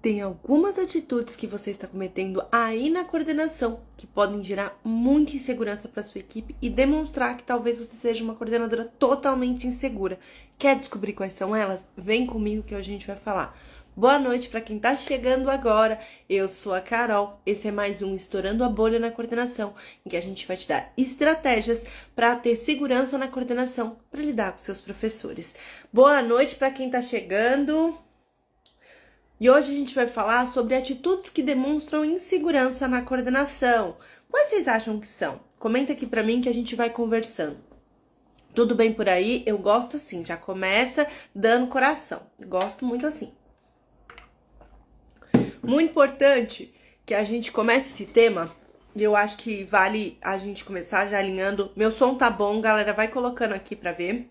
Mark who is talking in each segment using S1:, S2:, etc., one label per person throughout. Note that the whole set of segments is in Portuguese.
S1: Tem algumas atitudes que você está cometendo aí na coordenação que podem gerar muita insegurança para sua equipe e demonstrar que talvez você seja uma coordenadora totalmente insegura. Quer descobrir quais são elas? Vem comigo que hoje a gente vai falar. Boa noite para quem está chegando agora. Eu sou a Carol. Esse é mais um Estourando a Bolha na Coordenação, em que a gente vai te dar estratégias para ter segurança na coordenação, para lidar com seus professores. Boa noite para quem está chegando. E hoje a gente vai falar sobre atitudes que demonstram insegurança na coordenação. Quais vocês acham que são? Comenta aqui pra mim que a gente vai conversando. Tudo bem por aí? Eu gosto assim, já começa dando coração. Gosto muito assim. Muito importante que a gente comece esse tema, e eu acho que vale a gente começar já alinhando. Meu som tá bom, galera, vai colocando aqui pra ver.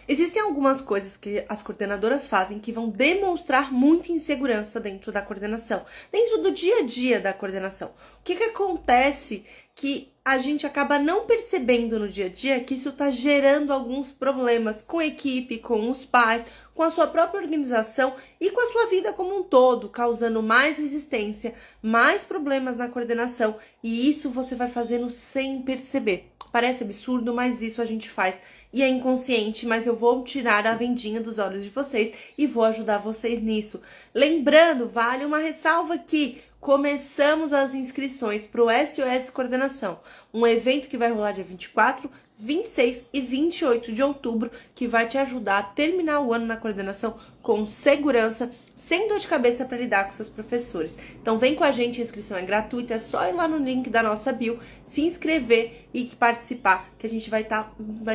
S1: Existem algumas coisas que as coordenadoras fazem que vão demonstrar muita insegurança dentro da coordenação, dentro do dia a dia da coordenação. O que acontece que a gente acaba não percebendo no dia a dia que isso está gerando alguns problemas com a equipe, com os pais, com a sua própria organização e com a sua vida como um todo, causando mais resistência, mais problemas na coordenação, e isso você vai fazendo sem perceber. Parece absurdo, mas isso a gente faz e é inconsciente, mas eu vou tirar a vendinha dos olhos de vocês e vou ajudar vocês nisso. Lembrando, vale uma ressalva aqui, começamos as inscrições para o SOS Coordenação, um evento que vai rolar dia 24, 26 e 28 de outubro, que vai te ajudar a terminar o ano na coordenação com segurança, sem dor de cabeça para lidar com seus professores. Então vem com a gente, a inscrição é gratuita, é só ir lá no link da nossa bio, se inscrever e participar, que a gente vai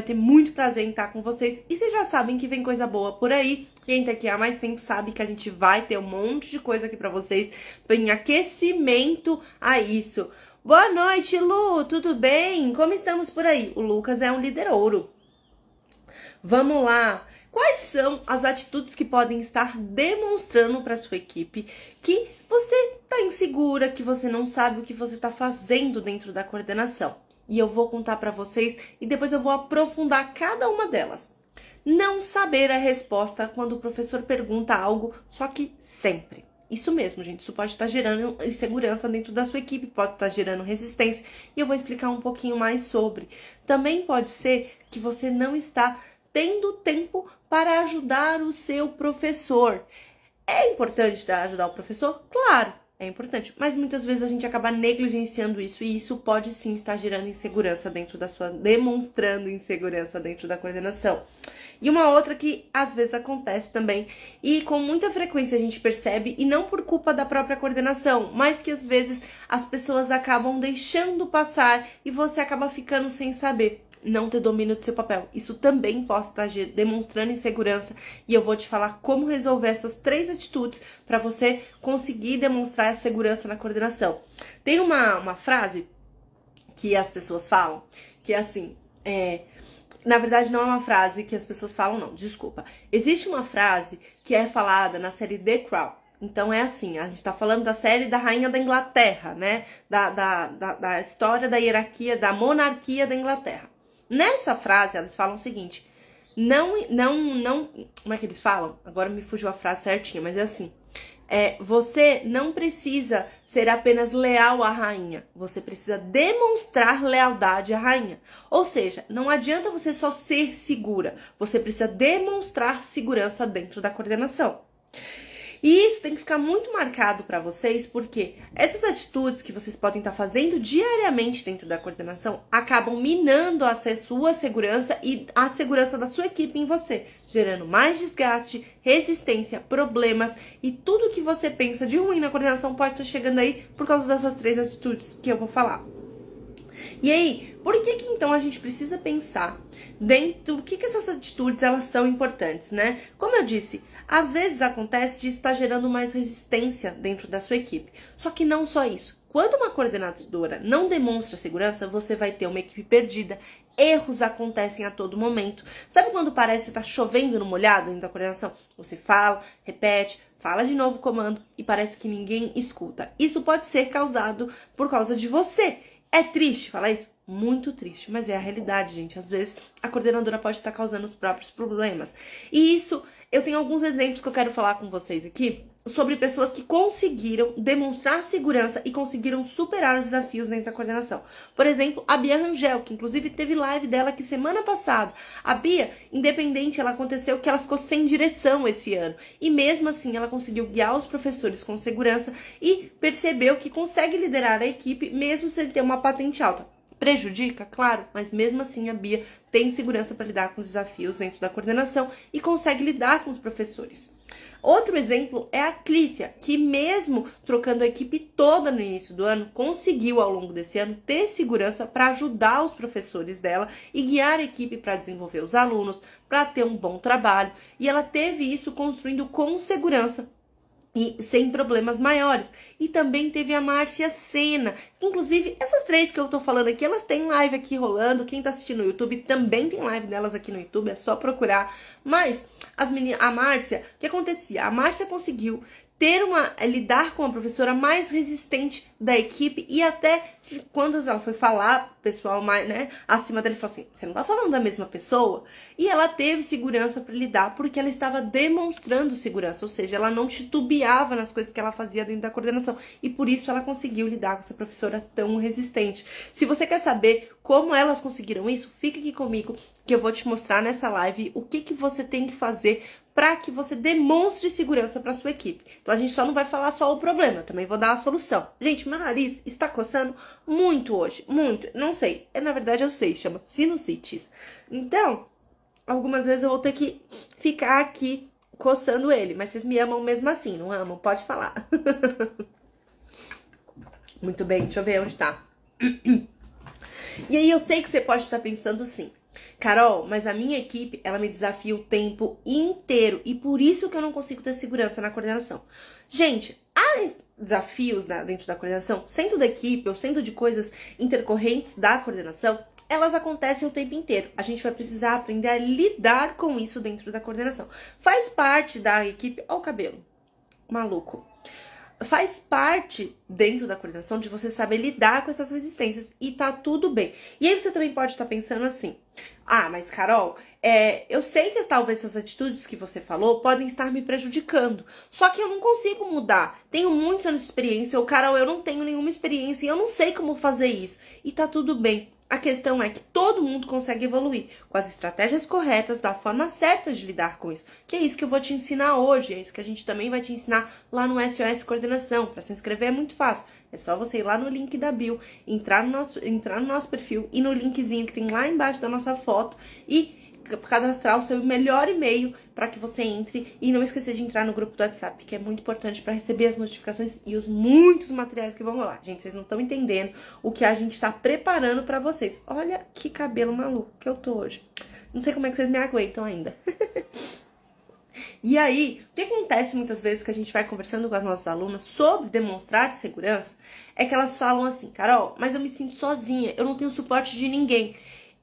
S1: ter muito prazer em estar com vocês. E vocês já sabem que vem coisa boa por aí. Quem tá aqui há mais tempo sabe que a gente vai ter um monte de coisa aqui para vocês, em aquecimento a isso. Boa noite, Lu, tudo bem? Como estamos por aí? O Lucas é um líder ouro. Vamos lá. Quais são as atitudes que podem estar demonstrando para sua equipe que você está insegura, que você não sabe o que você está fazendo dentro da coordenação? E eu vou contar para vocês e depois eu vou aprofundar cada uma delas. Não saber a resposta quando o professor pergunta algo, só que sempre. Isso mesmo, gente, isso pode estar gerando insegurança dentro da sua equipe, pode estar gerando resistência, e eu vou explicar um pouquinho mais sobre. Também pode ser que você não está tendo tempo para ajudar o seu professor. É importante ajudar o professor? Claro, é importante, mas muitas vezes a gente acaba negligenciando isso, e isso pode sim estar gerando insegurança dentro da sua, demonstrando insegurança dentro da coordenação. E uma outra que às vezes acontece também, e com muita frequência a gente percebe, e não por culpa da própria coordenação, mas que às vezes as pessoas acabam deixando passar e você acaba ficando sem saber, não ter domínio do seu papel. Isso também pode estar demonstrando insegurança, e eu vou te falar como resolver essas 3 atitudes para você conseguir demonstrar a segurança na coordenação. Tem uma frase que as pessoas falam, que é assim, na verdade, não é uma frase que as pessoas falam, não, desculpa. Existe uma frase que é falada na série The Crown. Então é assim, a gente tá falando da série da Rainha da Inglaterra, né? Da história da hierarquia, da monarquia da Inglaterra. Nessa frase, elas falam o seguinte, não, como é que eles falam? Agora me fugiu a frase certinha, mas é assim. Você não precisa ser apenas leal à rainha, você precisa demonstrar lealdade à rainha. Ou seja, não adianta você só ser segura, você precisa demonstrar segurança dentro da coordenação. E isso tem que ficar muito marcado para vocês, porque essas atitudes que vocês podem estar fazendo diariamente dentro da coordenação acabam minando a sua segurança e a segurança da sua equipe em você, gerando mais desgaste, resistência, problemas, e tudo que você pensa de ruim na coordenação pode estar chegando aí por causa dessas 3 atitudes que eu vou falar. E aí, por que então a gente precisa pensar dentro do que essas atitudes elas são importantes, né? Como eu disse, às vezes acontece de estar gerando mais resistência dentro da sua equipe. Só que não só isso. Quando uma coordenadora não demonstra segurança, você vai ter uma equipe perdida. Erros acontecem a todo momento. Sabe quando parece que está chovendo no molhado dentro da coordenação? Você fala, repete, fala de novo o comando e parece que ninguém escuta. Isso pode ser causado por causa de você. É triste falar isso? Muito triste, mas é a realidade, gente. Às vezes a coordenadora pode estar causando os próprios problemas. E isso, eu tenho alguns exemplos que eu quero falar com vocês aqui sobre pessoas que conseguiram demonstrar segurança e conseguiram superar os desafios dentro da coordenação. Por exemplo, a Bia Rangel, que inclusive teve live dela aqui semana passada. A Bia, independente, ela aconteceu que ela ficou sem direção esse ano. E mesmo assim, ela conseguiu guiar os professores com segurança e percebeu que consegue liderar a equipe mesmo sem ter uma patente alta. Prejudica, claro, mas mesmo assim a Bia tem segurança para lidar com os desafios dentro da coordenação e consegue lidar com os professores. Outro exemplo é a Clícia, que mesmo trocando a equipe toda no início do ano, conseguiu ao longo desse ano ter segurança para ajudar os professores dela e guiar a equipe para desenvolver os alunos, para ter um bom trabalho. E ela teve isso construindo com segurança e sem problemas maiores. E também teve a Márcia Sena. Inclusive, essas três que eu tô falando aqui, elas têm live aqui rolando. Quem tá assistindo no YouTube também tem live delas aqui no YouTube, é só procurar. Mas a Márcia, o que acontecia? A Márcia conseguiu lidar com a professora mais resistente da equipe e até quando ela foi falar, o pessoal mais, acima dele falou assim, você não tá falando da mesma pessoa? E ela teve segurança para lidar porque ela estava demonstrando segurança, ou seja, ela não titubeava nas coisas que ela fazia dentro da coordenação e por isso ela conseguiu lidar com essa professora tão resistente. Se você quer saber como elas conseguiram isso, fica aqui comigo que eu vou te mostrar nessa live o que você tem que fazer para que você demonstre segurança para sua equipe. Então a gente só não vai falar só o problema, também vou dar a solução. Gente, meu nariz está coçando muito hoje, muito. Não sei, na verdade eu sei, chama sinusites. Então, algumas vezes eu vou ter que ficar aqui coçando ele, mas vocês me amam mesmo assim, não amam? Pode falar. Muito bem, deixa eu ver onde tá. E aí eu sei que você pode estar pensando assim, Carol, mas a minha equipe, ela me desafia o tempo inteiro e por isso que eu não consigo ter segurança na coordenação. Gente, há desafios dentro da coordenação, sendo da equipe ou sendo de coisas intercorrentes da coordenação, elas acontecem o tempo inteiro. A gente vai precisar aprender a lidar com isso dentro da coordenação. Faz parte da equipe... Ó o cabelo, maluco. Faz parte dentro da coordenação de você saber lidar com essas resistências e tá tudo bem. E aí você também pode estar pensando assim, mas Carol, eu sei que talvez essas atitudes que você falou podem estar me prejudicando, só que eu não consigo mudar. Tenho muitos anos de experiência, ou Carol, eu não tenho nenhuma experiência e eu não sei como fazer isso. E tá tudo bem. A questão é que todo mundo consegue evoluir com as estratégias corretas, da forma certa de lidar com isso. Que é isso que eu vou te ensinar hoje, é isso que a gente também vai te ensinar lá no SOS Coordenação. Para se inscrever é muito fácil, é só você ir lá no link da bio, entrar no nosso perfil e no linkzinho que tem lá embaixo da nossa foto e cadastrar o seu melhor e-mail para que você entre e não esquecer de entrar no grupo do WhatsApp, que é muito importante para receber as notificações e os muitos materiais que vão rolar. Gente, vocês não estão entendendo o que a gente está preparando para vocês. Olha que cabelo maluco que eu tô hoje. Não sei como é que vocês me aguentam ainda. E aí, o que acontece muitas vezes que a gente vai conversando com as nossas alunas sobre demonstrar segurança, é que elas falam assim, Carol, mas eu me sinto sozinha, eu não tenho suporte de ninguém.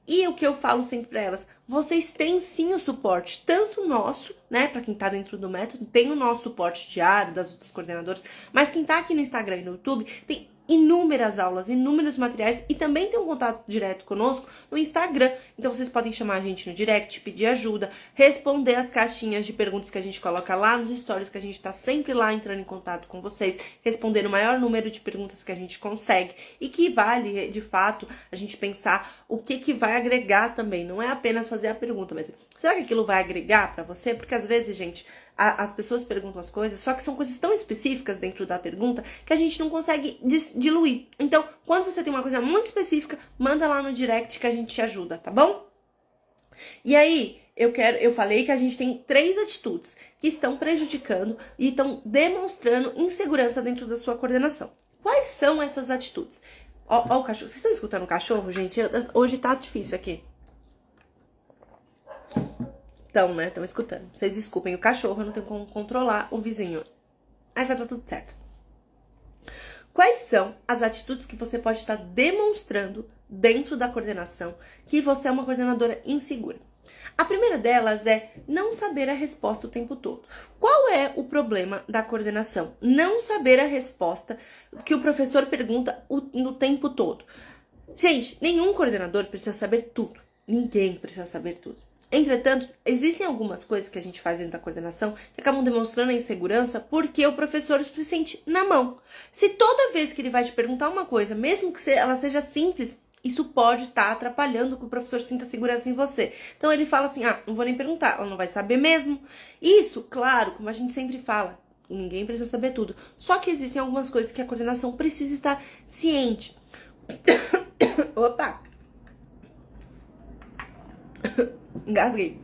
S1: E o que eu falo sempre para elas, vocês têm sim o suporte, tanto nosso, para quem tá dentro do método, tem o nosso suporte diário das outras coordenadoras, mas quem tá aqui no Instagram e no YouTube, tem inúmeras aulas, inúmeros materiais e também tem um contato direto conosco no Instagram. Então vocês podem chamar a gente no direct, pedir ajuda, responder as caixinhas de perguntas que a gente coloca lá nos stories, que a gente tá sempre lá entrando em contato com vocês, respondendo o maior número de perguntas que a gente consegue e que vale, de fato, a gente pensar o que vai agregar também. Não é apenas fazer a pergunta, mas será que aquilo vai agregar para você? Porque às vezes, gente, as pessoas perguntam as coisas, só que são coisas tão específicas dentro da pergunta que a gente não consegue diluir. Então, quando você tem uma coisa muito específica, manda lá no direct que a gente te ajuda, tá bom? E aí, eu falei que a gente tem 3 atitudes que estão prejudicando e estão demonstrando insegurança dentro da sua coordenação. Quais são essas atitudes? Ó o cachorro. Vocês estão escutando o cachorro, gente? Hoje tá difícil aqui. Então, estão escutando. Vocês desculpem o cachorro, eu não tenho como controlar o vizinho. Aí vai dar tudo certo. Quais são as atitudes que você pode estar demonstrando dentro da coordenação que você é uma coordenadora insegura? A primeira delas é não saber a resposta o tempo todo. Qual é o problema da coordenação? Não saber a resposta que o professor pergunta no tempo todo. Gente, nenhum coordenador precisa saber tudo. Ninguém precisa saber tudo. Entretanto, existem algumas coisas que a gente faz dentro da coordenação que acabam demonstrando a insegurança porque o professor se sente na mão. Se toda vez que ele vai te perguntar uma coisa, mesmo que ela seja simples, isso pode estar atrapalhando que o professor sinta segurança em você. Então ele fala assim, não vou nem perguntar, ela não vai saber mesmo. Isso, claro, como a gente sempre fala, ninguém precisa saber tudo. Só que existem algumas coisas que a coordenação precisa estar ciente. Opa! Engasguei.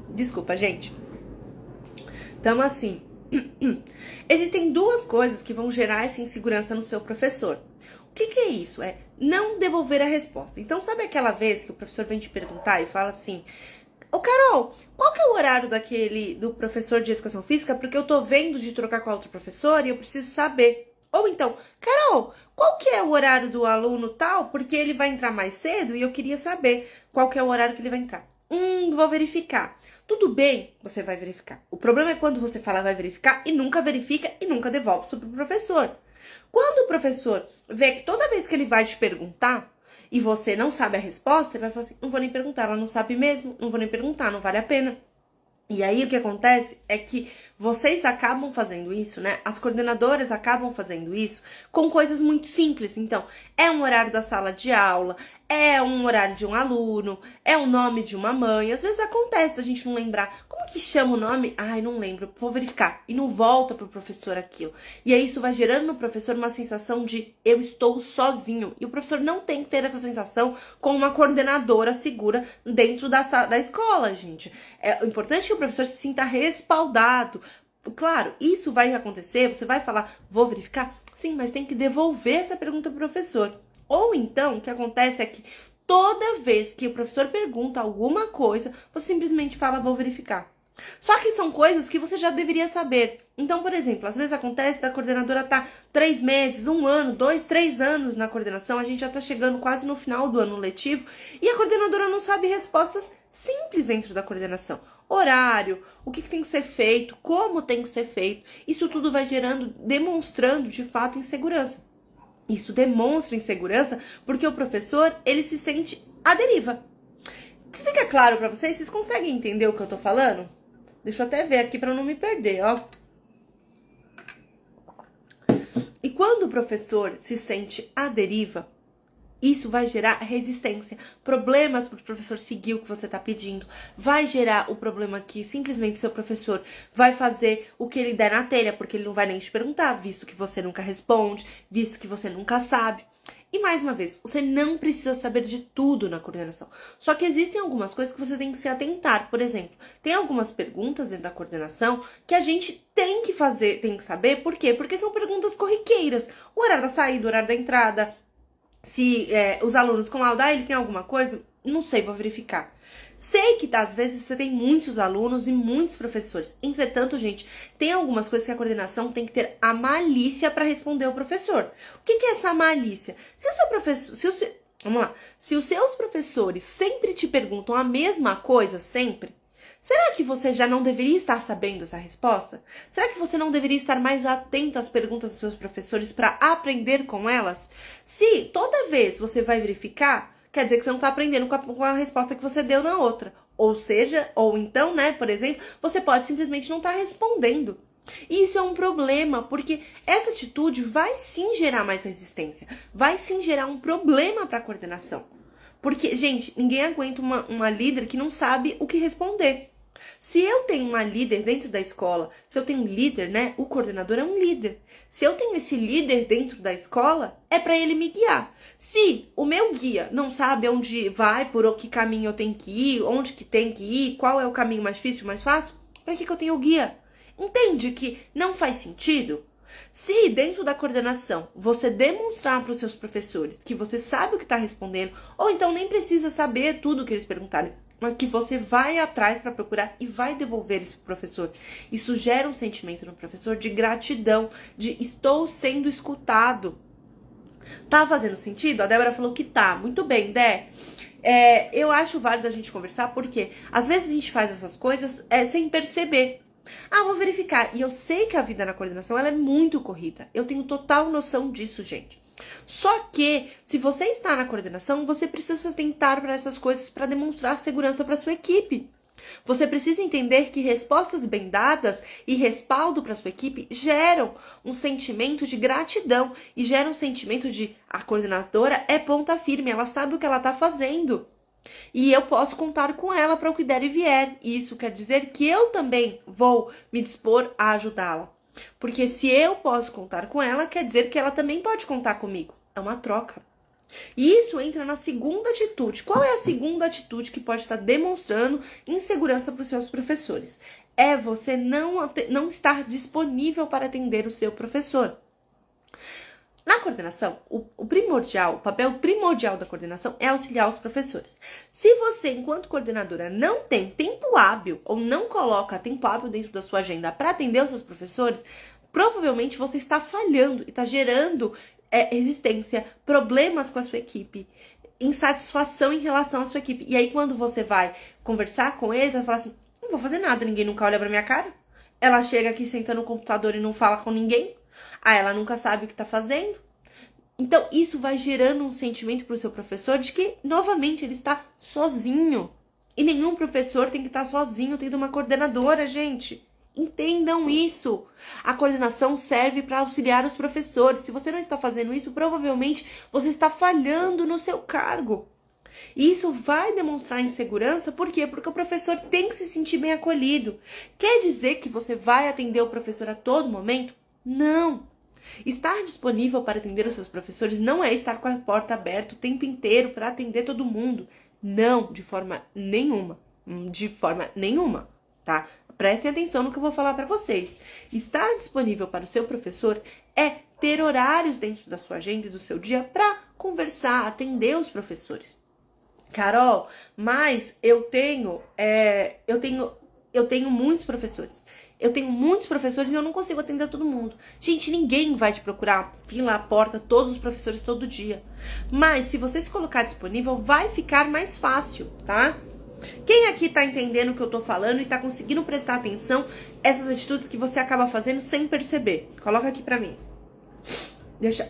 S1: Desculpa, gente. Então, assim, existem duas coisas que vão gerar essa insegurança no seu professor. O que é isso? É não devolver a resposta. Então, sabe aquela vez que o professor vem te perguntar e fala assim: ô Carol, qual que é o horário do professor de educação física? Porque eu tô vendo de trocar com a outra professora e eu preciso saber. Ou então, Carol, qual que é o horário do aluno tal? Porque ele vai entrar mais cedo e eu queria saber qual que é o horário que ele vai entrar. Vou verificar. Tudo bem, você vai verificar. O problema é quando você fala vai verificar e nunca verifica e nunca devolve isso pro professor. Quando o professor vê que toda vez que ele vai te perguntar e você não sabe a resposta, ele vai falar assim, não vou nem perguntar, ela não sabe mesmo, não vou nem perguntar, não vale a pena. E aí o que acontece é que vocês acabam fazendo isso, né? As coordenadoras acabam fazendo isso com coisas muito simples. Então, é um horário da sala de aula, é um horário de um aluno, é o nome de uma mãe. Às vezes acontece da gente não lembrar. Como que chama o nome? Ai, não lembro, vou verificar. E não volta pro professor aquilo. E aí isso vai gerando no professor uma sensação de eu estou sozinho. E o professor não tem que ter essa sensação com uma coordenadora segura dentro da escola, gente. É importante que o professor se sinta respaldado. Claro, isso vai acontecer, você vai falar, vou verificar? Sim, mas tem que devolver essa pergunta pro professor. Ou então, o que acontece é que toda vez que o professor pergunta alguma coisa, você simplesmente fala, vou verificar. Só que são coisas que você já deveria saber. Então, por exemplo, às vezes acontece da coordenadora estar 3 meses, 1 ano, 2, 3 anos na coordenação, a gente já está chegando quase no final do ano letivo, e a coordenadora não sabe respostas simples dentro da coordenação. Horário, o que tem que ser feito, como tem que ser feito. Isso tudo vai demonstrando de fato insegurança. Isso demonstra insegurança porque o professor, ele se sente à deriva. Isso fica claro pra vocês? Vocês conseguem entender o que eu tô falando? Deixa eu até ver aqui pra não me perder, ó. E quando o professor se sente à deriva, isso vai gerar resistência, problemas para o professor seguir o que você está pedindo. Vai gerar o problema que simplesmente seu professor vai fazer o que ele der na telha, porque ele não vai nem te perguntar, visto que você nunca responde, visto que você nunca sabe. E mais uma vez, você não precisa saber de tudo na coordenação. Só que existem algumas coisas que você tem que se atentar. Por exemplo, tem algumas perguntas dentro da coordenação que a gente tem que fazer, tem que saber. Por quê? Porque são perguntas corriqueiras. O horário da saída, o horário da entrada. Se os alunos com lauda, ele tem alguma coisa? Não sei, vou verificar. Sei que às vezes você tem muitos alunos e muitos professores. Entretanto, gente, tem algumas coisas que a coordenação tem que ter a malícia para responder ao professor. O que é essa malícia? Se o seu professor, vamos lá. Se os seus professores sempre te perguntam a mesma coisa, sempre, será que você já não deveria estar sabendo essa resposta? Será que você não deveria estar mais atento às perguntas dos seus professores para aprender com elas? Se toda vez você vai verificar, quer dizer que você não está aprendendo com a resposta que você deu na outra. Ou seja, ou então, né, por exemplo, você pode simplesmente não estar respondendo. E isso é um problema, porque essa atitude vai sim gerar mais resistência, vai sim gerar um problema para a coordenação. Porque, gente, ninguém aguenta uma líder que não sabe o que responder. Se eu tenho uma líder dentro da escola, se eu tenho um líder, né? O coordenador é um líder. Se eu tenho esse líder dentro da escola, é para ele me guiar. Se o meu guia não sabe onde vai, por que caminho eu tenho que ir, onde que tem que ir, qual é o caminho mais difícil, mais fácil, para que eu tenho o guia? Entende que não faz sentido? Se dentro da coordenação você demonstrar para os seus professores que você sabe o que está respondendo, ou então nem precisa saber tudo o que eles perguntarem, mas que você vai atrás para procurar e vai devolver isso pro professor. Isso gera um sentimento no professor de gratidão, de estou sendo escutado. Tá fazendo sentido? A Débora falou que tá. Muito bem, Dé. Eu acho válido a gente conversar porque às vezes a gente faz essas coisas sem perceber. Ah, vou verificar. E eu sei que a vida na coordenação ela é muito corrida. Eu tenho total noção disso, gente. Só que, se você está na coordenação, você precisa se atentar para essas coisas para demonstrar segurança para sua equipe. Você precisa entender que respostas bem dadas e respaldo para sua equipe geram um sentimento de gratidão e geram um sentimento de a coordenadora é ponta firme, ela sabe o que ela está fazendo. E eu posso contar com ela para o que der e vier. E isso quer dizer que eu também vou me dispor a ajudá-la. Porque se eu posso contar com ela, quer dizer que ela também pode contar comigo. É uma troca. E isso entra na segunda atitude. Qual é a segunda atitude que pode estar demonstrando insegurança para os seus professores? É você não estar disponível para atender o seu professor. Na coordenação, o papel primordial da coordenação é auxiliar os professores. Se você, enquanto coordenadora, não tem tempo hábil ou não coloca tempo hábil dentro da sua agenda para atender os seus professores, provavelmente você está falhando e está gerando resistência, problemas com a sua equipe, insatisfação em relação à sua equipe. E aí, quando você vai conversar com eles, vai falar assim, não vou fazer nada, ninguém nunca olha pra minha cara. Ela chega aqui, senta no computador e não fala com ninguém. Ah, ela nunca sabe o que tá fazendo. Então, isso vai gerando um sentimento pro seu professor de que, novamente, ele está sozinho. E nenhum professor tem que estar sozinho, tendo uma coordenadora, gente. Entendam isso. A coordenação serve para auxiliar os professores. Se você não está fazendo isso, provavelmente você está falhando no seu cargo. E isso vai demonstrar insegurança, por quê? Porque o professor tem que se sentir bem acolhido. Quer dizer que você vai atender o professor a todo momento? Não. Estar disponível para atender os seus professores não é estar com a porta aberta o tempo inteiro para atender todo mundo. Não, de forma nenhuma. De forma nenhuma, tá? Prestem atenção no que eu vou falar para vocês. Estar disponível para o seu professor é ter horários dentro da sua agenda e do seu dia para conversar, atender os professores. Carol, mas eu tenho muitos professores. Eu tenho muitos professores e eu não consigo atender todo mundo. Gente, ninguém vai te procurar, fila à porta, todos os professores todo dia. Mas se você se colocar disponível, vai ficar mais fácil, tá? Quem aqui tá entendendo o que eu tô falando e tá conseguindo prestar atenção essas atitudes que você acaba fazendo sem perceber? Coloca aqui pra mim.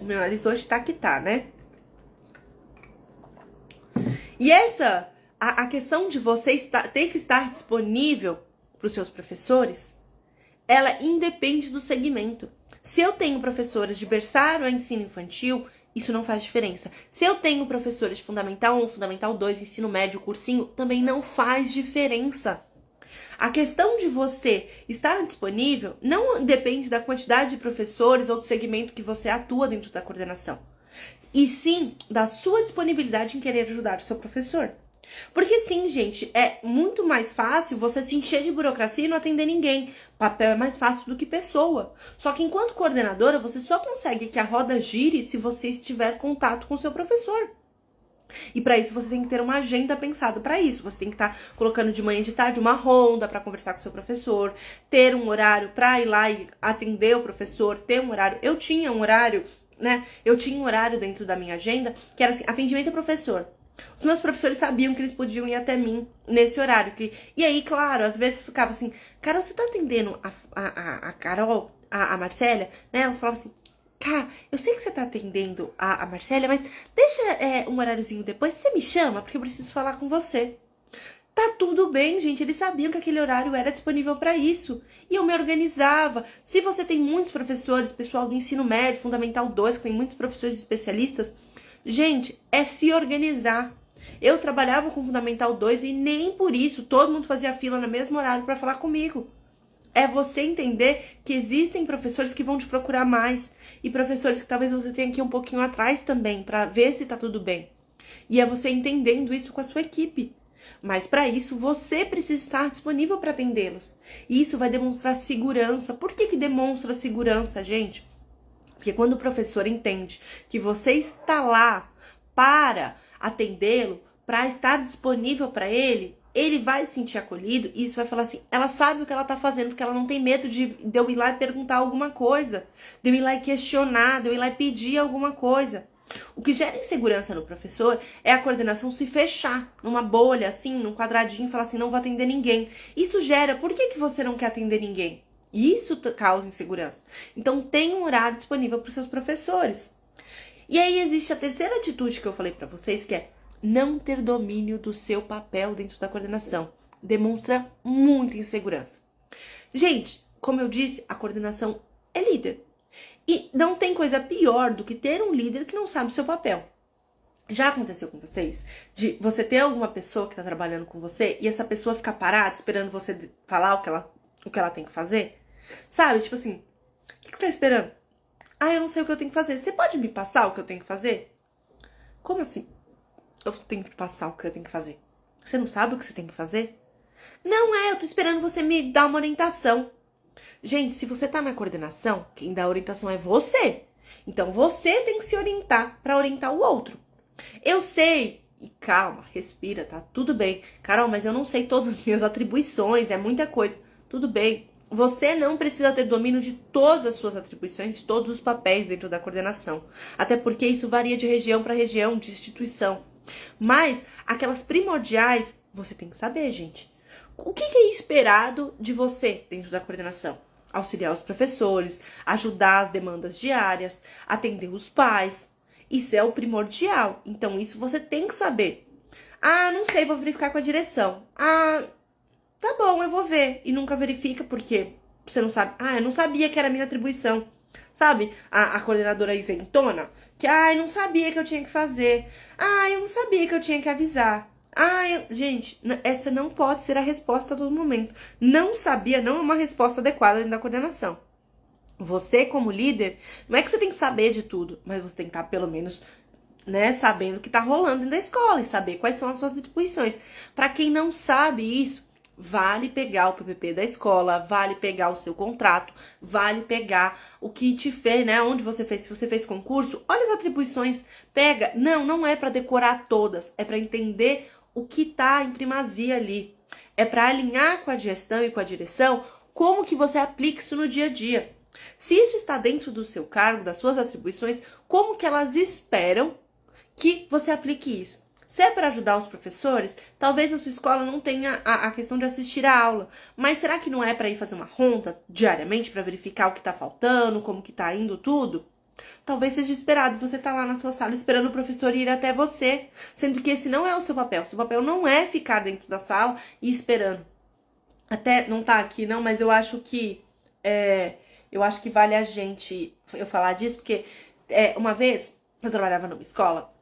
S1: O meu nariz hoje tá que tá, né? E a questão de você ter que estar disponível pros seus professores, ela independe do segmento. Se eu tenho professores de berçário a ensino infantil, isso não faz diferença. Se eu tenho professores de Fundamental 1, Fundamental 2, ensino médio, cursinho, também não faz diferença. A questão de você estar disponível não depende da quantidade de professores ou do segmento que você atua dentro da coordenação. E sim da sua disponibilidade em querer ajudar o seu professor. Porque sim, gente, é muito mais fácil você se encher de burocracia e não atender ninguém. Papel é mais fácil do que pessoa. Só que enquanto coordenadora, você só consegue que a roda gire se você estiver em contato com o seu professor. E para isso você tem que ter uma agenda pensada para isso. Você tem que estar colocando de manhã e de tarde uma ronda para conversar com o seu professor, ter um horário para ir lá e atender o professor, ter um horário. Eu tinha um horário, né? Eu tinha um horário dentro da minha agenda que era assim, atendimento ao professor. Os meus professores sabiam que eles podiam ir até mim nesse horário. E aí, claro, às vezes ficava assim, Carol, você tá atendendo a Carol, a Marcélia? Né? Elas falavam assim, Cá, eu sei que você tá atendendo a Marcélia, mas deixa um horáriozinho depois, você me chama, porque eu preciso falar com você. Tá tudo bem, gente, eles sabiam que aquele horário era disponível para isso. E eu me organizava. Se você tem muitos professores, pessoal do ensino médio, Fundamental 2, que tem muitos professores especialistas, gente, é se organizar. Eu trabalhava com Fundamental 2 e nem por isso todo mundo fazia fila no mesmo horário para falar comigo. É você entender que existem professores que vão te procurar mais e professores que talvez você tenha que ir um pouquinho atrás também para ver se tá tudo bem. E é você entendendo isso com a sua equipe. Mas para isso você precisa estar disponível para atendê-los. E isso vai demonstrar segurança. Por que demonstra segurança, gente? Porque quando o professor entende que você está lá para atendê-lo, para estar disponível para ele, ele vai se sentir acolhido e isso vai falar assim, ela sabe o que ela tá fazendo, porque ela não tem medo de eu ir lá e perguntar alguma coisa, de eu ir lá e questionar, de eu ir lá e pedir alguma coisa. O que gera insegurança no professor é a coordenação se fechar numa bolha, assim, num quadradinho, e falar assim, não vou atender ninguém. Isso gera, por que você não quer atender ninguém? Isso causa insegurança. Então, tem um horário disponível para os seus professores. E aí existe a terceira atitude que eu falei para vocês, que é não ter domínio do seu papel dentro da coordenação. Demonstra muita insegurança. Gente, como eu disse, a coordenação é líder. E não tem coisa pior do que ter um líder que não sabe o seu papel. Já aconteceu com vocês? De você ter alguma pessoa que tá trabalhando com você e essa pessoa ficar parada esperando você falar o que ela tem que fazer? Sabe? Tipo assim, o que você tá esperando? Ah, eu não sei o que eu tenho que fazer. Você pode me passar o que eu tenho que fazer? Como assim? Eu tenho que passar o que eu tenho que fazer? Você não sabe o que você tem que fazer? Não eu tô esperando você me dar uma orientação. Gente, se você tá na coordenação, quem dá a orientação é você. Então, você tem que se orientar para orientar o outro. Eu sei, e calma, respira, tá tudo bem. Carol, mas eu não sei todas as minhas atribuições, é muita coisa. Tudo bem, você não precisa ter domínio de todas as suas atribuições, de todos os papéis dentro da coordenação. Até porque isso varia de região para região, de instituição. Mas, aquelas primordiais, você tem que saber, gente. O que é esperado de você dentro da coordenação? Auxiliar os professores, ajudar as demandas diárias, atender os pais. Isso é o primordial. Então, isso você tem que saber. Ah, não sei, vou verificar com a direção. Ah, tá bom, eu vou ver. E nunca verifica porque você não sabe. Ah, eu não sabia que era minha atribuição. Sabe? A coordenadora isentona, que, eu não sabia que eu tinha que fazer. Eu não sabia que eu tinha que avisar. Gente, essa não pode ser a resposta a todo momento. Não sabia, não é uma resposta adequada dentro da coordenação. Você, como líder, não é que você tem que saber de tudo, mas você tem que estar, pelo menos, sabendo o que está rolando dentro da escola e saber quais são as suas atribuições. Para quem não sabe isso, vale pegar o PPP da escola, vale pegar o seu contrato, vale pegar o que te fez, onde você fez, se você fez concurso, olha as atribuições, pega. Não é para decorar todas, é para entender o que tá em primazia ali. É para alinhar com a gestão e com a direção como que você aplica isso no dia a dia. Se isso está dentro do seu cargo, das suas atribuições, como que elas esperam que você aplique isso? Se é para ajudar os professores, talvez na sua escola não tenha a questão de assistir a aula. Mas será que não é para ir fazer uma ronda diariamente para verificar o que está faltando, como que está indo tudo? Talvez seja esperado você tá lá na sua sala esperando o professor ir até você, sendo que esse não é o seu papel. O seu papel não é ficar dentro da sala e esperando. Até não tá aqui não, mas eu acho que vale a gente eu falar disso, porque uma vez eu trabalhava numa escola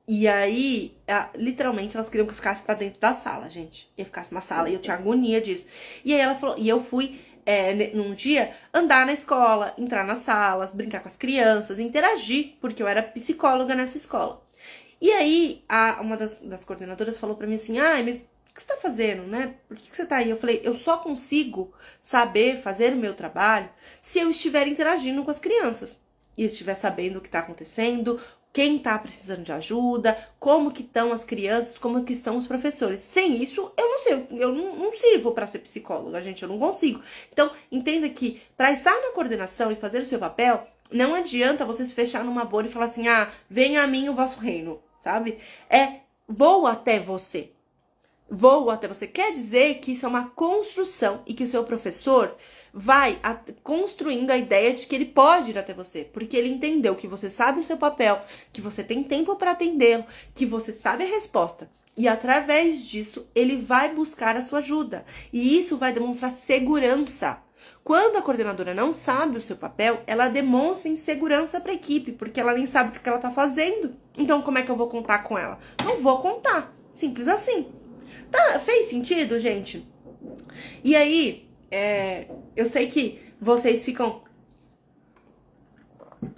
S1: e aí, literalmente, elas queriam que eu ficasse pra dentro da sala, gente. Eu ficasse na sala e eu tinha agonia disso. E aí ela falou, e eu fui num dia, andar na escola, entrar nas salas, brincar com as crianças, interagir, porque eu era psicóloga nessa escola. E aí, uma das coordenadoras falou pra mim assim, mas o que você tá fazendo, né? Por que você tá aí? Eu falei, eu só consigo saber fazer o meu trabalho se eu estiver interagindo com as crianças. E eu estiver sabendo o que tá acontecendo, quem tá precisando de ajuda, como que estão as crianças, como que estão os professores. Sem isso, eu não sei, eu não sirvo para ser psicóloga, gente, eu não consigo. Então, entenda que para estar na coordenação e fazer o seu papel, não adianta você se fechar numa bolha e falar assim, venha a mim o vosso reino, sabe? Vou até você. Vou até você. Quer dizer que isso é uma construção e que o seu professor vai construindo a ideia de que ele pode ir até você, porque ele entendeu que você sabe o seu papel, que você tem tempo para atendê-lo, que você sabe a resposta. E através disso, ele vai buscar a sua ajuda. E isso vai demonstrar segurança. Quando a coordenadora não sabe o seu papel, ela demonstra insegurança para a equipe, porque ela nem sabe o que ela está fazendo. Então, como é que eu vou contar com ela? Não vou contar. Simples assim. Tá, fez sentido, gente? E aí, eu sei que vocês ficam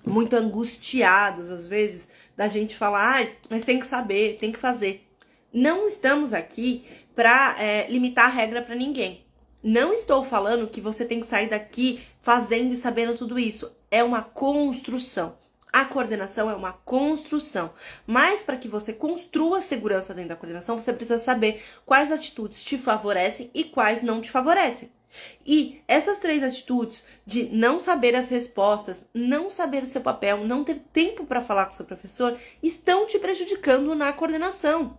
S1: muito angustiados, às vezes, da gente falar, mas tem que saber, tem que fazer. Não estamos aqui pra limitar a regra pra ninguém. Não estou falando que você tem que sair daqui fazendo e sabendo tudo isso. É uma construção. A coordenação é uma construção, mas para que você construa segurança dentro da coordenação, você precisa saber quais atitudes te favorecem e quais não te favorecem. E essas 3 atitudes de não saber as respostas, não saber o seu papel, não ter tempo para falar com o seu professor, estão te prejudicando na coordenação.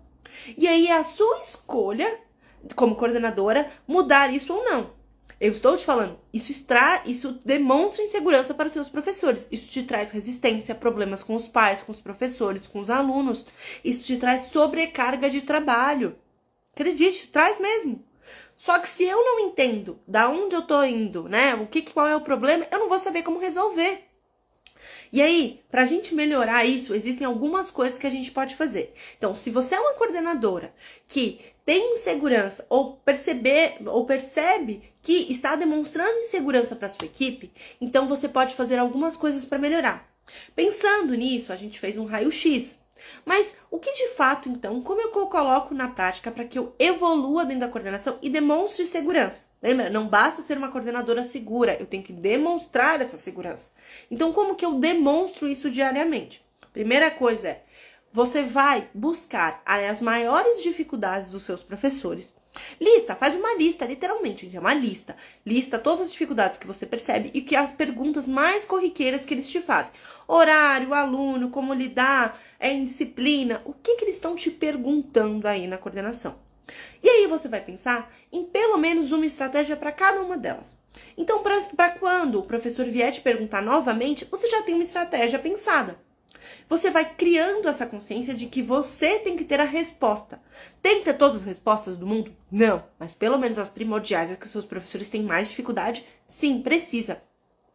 S1: E aí é a sua escolha, como coordenadora, mudar isso ou não. Eu estou te falando, isso demonstra insegurança para os seus professores. Isso te traz resistência, problemas com os pais, com os professores, com os alunos. Isso te traz sobrecarga de trabalho. Acredite, traz mesmo. Só que se eu não entendo da onde eu tô indo, né? Qual é o problema, eu não vou saber como resolver. E aí, pra gente melhorar isso, existem algumas coisas que a gente pode fazer. Então, se você é uma coordenadora que tem insegurança ou percebe que está demonstrando insegurança para sua equipe, então você pode fazer algumas coisas para melhorar. Pensando nisso, a gente fez um raio-x. Mas o que de fato, então, como eu coloco na prática para que eu evolua dentro da coordenação e demonstre segurança? Lembra? Não basta ser uma coordenadora segura, eu tenho que demonstrar essa segurança. Então, como que eu demonstro isso diariamente? Primeira coisa é, você vai buscar as maiores dificuldades dos seus professores. Faz uma lista, literalmente, é uma lista. Lista todas as dificuldades que você percebe e que as perguntas mais corriqueiras que eles te fazem. Horário, aluno, como lidar, indisciplina. O que eles estão te perguntando aí na coordenação? E aí você vai pensar em pelo menos uma estratégia para cada uma delas. Então, para quando o professor vier te perguntar novamente, você já tem uma estratégia pensada. Você vai criando essa consciência de que você tem que ter a resposta. Tem que ter todas as respostas do mundo? Não. Mas pelo menos as primordiais, as que seus professores têm mais dificuldade, sim, precisa.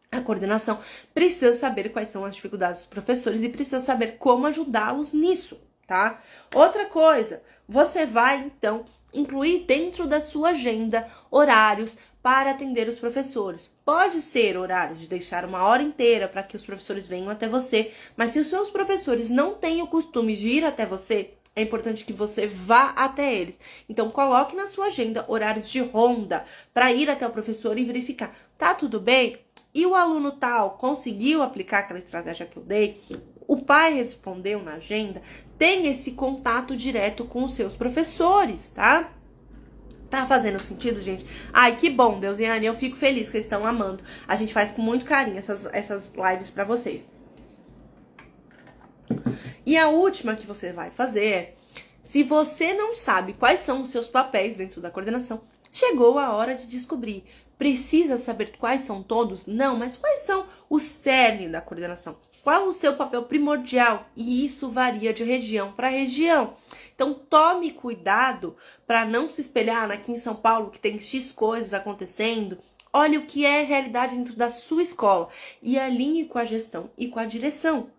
S1: A coordenação precisa saber quais são as dificuldades dos professores e precisa saber como ajudá-los nisso, tá? Outra coisa, você vai, então, incluir dentro da sua agenda horários para atender os professores. Pode ser horário de deixar 1 hora inteira para que os professores venham até você, mas se os seus professores não têm o costume de ir até você, é importante que você vá até eles. Então, coloque na sua agenda horários de ronda para ir até o professor e verificar, tá tudo bem? E o aluno tal conseguiu aplicar aquela estratégia que eu dei? O pai respondeu na agenda? Tem esse contato direto com os seus professores, tá? Tá fazendo sentido, gente? Ai, que bom, Deusiane, eu fico feliz que eles estão amando. A gente faz com muito carinho essas lives pra vocês. E a última que você vai fazer é, se você não sabe quais são os seus papéis dentro da coordenação, chegou a hora de descobrir. Precisa saber quais são todos? Não, mas quais são o cerne da coordenação? Qual o seu papel primordial? E isso varia de região para região. Então, tome cuidado para não se espelhar aqui em São Paulo, que tem X coisas acontecendo. Olhe o que é realidade dentro da sua escola e alinhe com a gestão e com a direção.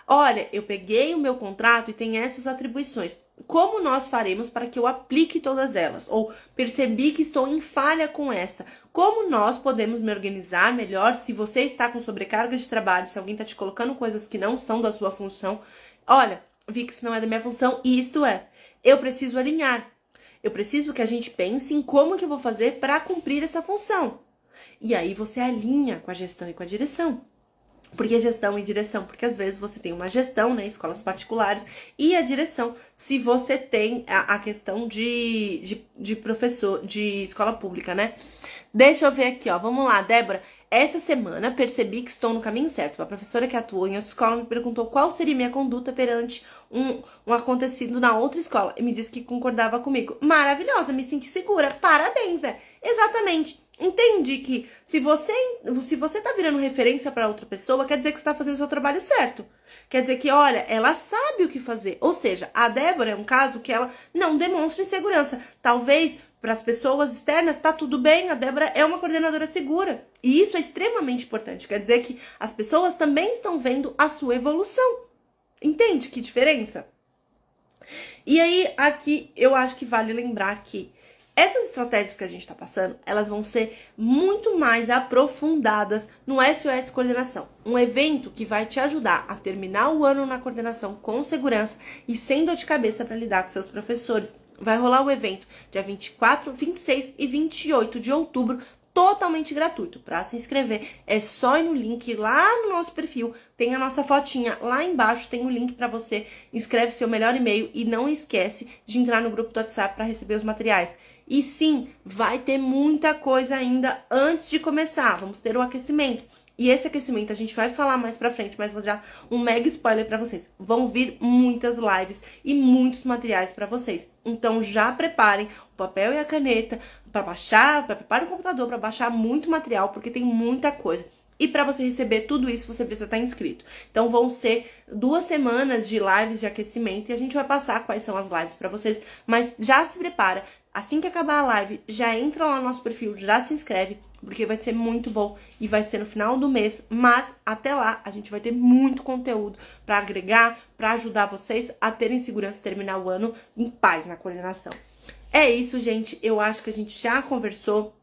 S1: Olha, eu peguei o meu contrato e tem essas atribuições. Como nós faremos para que eu aplique todas elas? Ou percebi que estou em falha com essa. Como nós podemos me organizar melhor se você está com sobrecarga de trabalho, se alguém está te colocando coisas que não são da sua função? Olha, vi que isso não é da minha função e isto é. Eu preciso alinhar. Eu preciso que a gente pense em como que eu vou fazer para cumprir essa função. E aí você alinha com a gestão e com a direção. Por que gestão e direção? Porque às vezes você tem uma gestão, né, escolas particulares, e a direção, se você tem a questão de professor, de escola pública, né? Deixa eu ver aqui, ó, vamos lá, Débora. Essa semana percebi que estou no caminho certo. A professora que atuou em outra escola me perguntou qual seria minha conduta perante um acontecido na outra escola. E me disse que concordava comigo. Maravilhosa, me senti segura. Parabéns, né? Exatamente. Entendi que se você tá virando referência para outra pessoa, quer dizer que você tá fazendo o seu trabalho certo. Quer dizer que, olha, ela sabe o que fazer. Ou seja, a Débora é um caso que ela não demonstra insegurança. Talvez para as pessoas externas tá tudo bem, a Débora é uma coordenadora segura. E isso é extremamente importante. Quer dizer que as pessoas também estão vendo a sua evolução. Entende que diferença? E aí, aqui, eu acho que vale lembrar que essas estratégias que a gente está passando, elas vão ser muito mais aprofundadas no SOS Coordenação. Um evento que vai te ajudar a terminar o ano na coordenação com segurança e sem dor de cabeça para lidar com seus professores. Vai rolar o evento dia 24, 26 e 28 de outubro, totalmente gratuito. Para se inscrever, é só ir no link lá no nosso perfil, tem a nossa fotinha lá embaixo, tem o link para você, inscreve seu melhor e-mail e não esquece de entrar no grupo do WhatsApp para receber os materiais. E sim, vai ter muita coisa ainda antes de começar. Vamos ter o aquecimento. E esse aquecimento a gente vai falar mais pra frente, mas vou dar um mega spoiler pra vocês. Vão vir muitas lives e muitos materiais pra vocês. Então já preparem o papel e a caneta pra baixar, preparem o computador pra baixar muito material, porque tem muita coisa. E para você receber tudo isso, você precisa estar inscrito. Então vão ser 2 semanas de lives de aquecimento e a gente vai passar quais são as lives para vocês. Mas já se prepara, assim que acabar a live, já entra lá no nosso perfil, já se inscreve, porque vai ser muito bom e vai ser no final do mês. Mas até lá, a gente vai ter muito conteúdo para agregar, para ajudar vocês a terem segurança e terminar o ano em paz na coordenação. É isso, gente. Eu acho que a gente já conversou.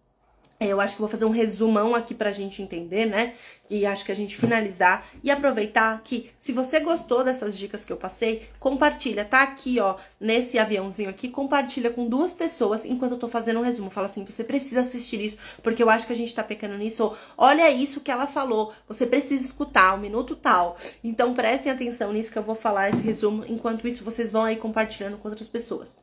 S1: Eu acho que vou fazer um resumão aqui pra gente entender, né? E acho que a gente finalizar e aproveitar que, se você gostou dessas dicas que eu passei, compartilha, tá aqui, ó, nesse aviãozinho aqui, compartilha com 2 pessoas enquanto eu tô fazendo um resumo. Fala assim, você precisa assistir isso, porque eu acho que a gente tá pecando nisso, ou olha isso que ela falou, você precisa escutar, 1 minuto tal. Então prestem atenção nisso que eu vou falar esse resumo, enquanto isso vocês vão aí compartilhando com outras pessoas.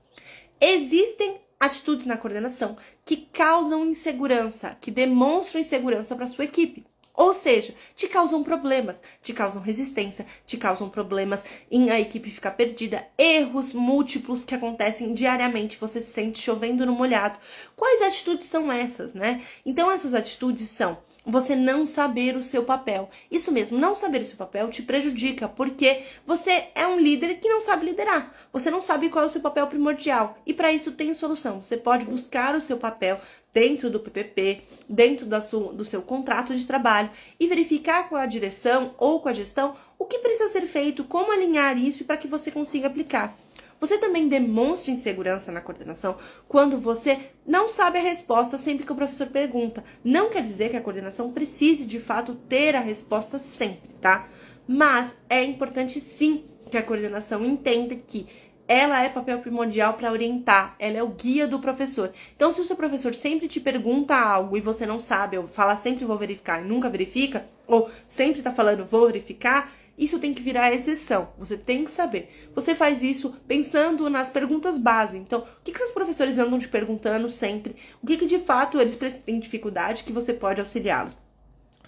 S1: Existem atitudes na coordenação que causam insegurança, que demonstram insegurança para sua equipe. Ou seja, te causam problemas, te causam resistência, te causam problemas em a equipe ficar perdida, erros múltiplos que acontecem diariamente, você se sente chovendo no molhado. Quais atitudes são essas, né? Então essas atitudes são você não saber o seu papel. Isso mesmo, não saber o seu papel te prejudica, porque você é um líder que não sabe liderar. Você não sabe qual é o seu papel primordial. E para isso tem solução. Você pode buscar o seu papel dentro do PPP, dentro do seu contrato de trabalho e verificar com a direção ou com a gestão o que precisa ser feito, como alinhar isso para que você consiga aplicar. Você também demonstra insegurança na coordenação quando você não sabe a resposta sempre que o professor pergunta. Não quer dizer que a coordenação precise, de fato, ter a resposta sempre, tá? Mas é importante, sim, que a coordenação entenda que ela é papel primordial para orientar, ela é o guia do professor. Então, se o seu professor sempre te pergunta algo e você não sabe, ou fala sempre vou verificar e nunca verifica, ou sempre tá falando vou verificar, isso tem que virar a exceção, você tem que saber. Você faz isso pensando nas perguntas base. Então, o que os professores andam te perguntando sempre? O que de fato eles têm dificuldade que você pode auxiliá-los?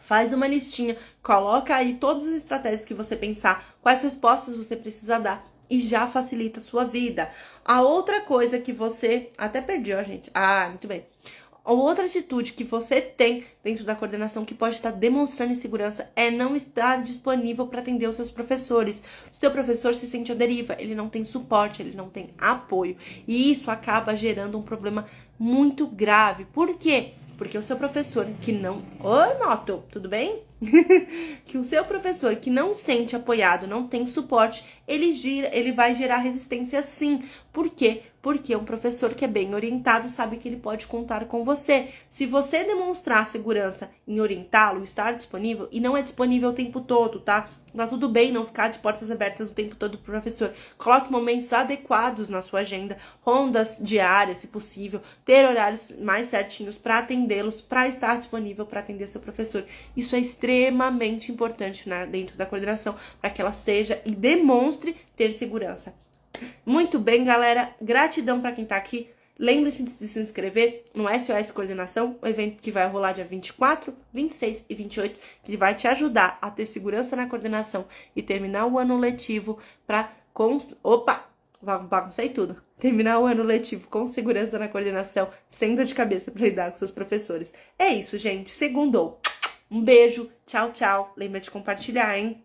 S1: Faz uma listinha, coloca aí todas as estratégias que você pensar, quais respostas você precisa dar e já facilita a sua vida. A outra coisa que você... Até perdi, ó, gente. Ah, muito bem. A outra atitude que você tem dentro da coordenação que pode estar demonstrando insegurança é não estar disponível para atender os seus professores. O seu professor se sente à deriva, ele não tem suporte, ele não tem apoio. E isso acaba gerando um problema muito grave. Por quê? Porque o seu professor que não... Oi, Moto, tudo bem? Que o seu professor que não sente apoiado, não tem suporte, ele vai gerar resistência sim. Por quê? Porque um professor que é bem orientado sabe que ele pode contar com você. Se você demonstrar segurança em orientá-lo, estar disponível, e não é disponível o tempo todo, tá? Tá tudo bem não ficar de portas abertas o tempo todo pro professor. Coloque momentos adequados na sua agenda, rondas diárias, se possível, ter horários mais certinhos para atendê-los, para estar disponível para atender seu professor. Isso é extremamente importante, né, dentro da coordenação, para que ela seja e demonstre ter segurança. Muito bem, galera. Gratidão para quem tá aqui. Lembre-se de se inscrever no SOS Coordenação, o evento que vai rolar dia 24, 26 e 28, que vai te ajudar a ter segurança na coordenação e terminar o ano letivo baguncei tudo. Terminar o ano letivo com segurança na coordenação, sem dor de cabeça para lidar com seus professores. É isso, gente. Segundou. Um beijo. Tchau, tchau. Lembra de compartilhar, hein?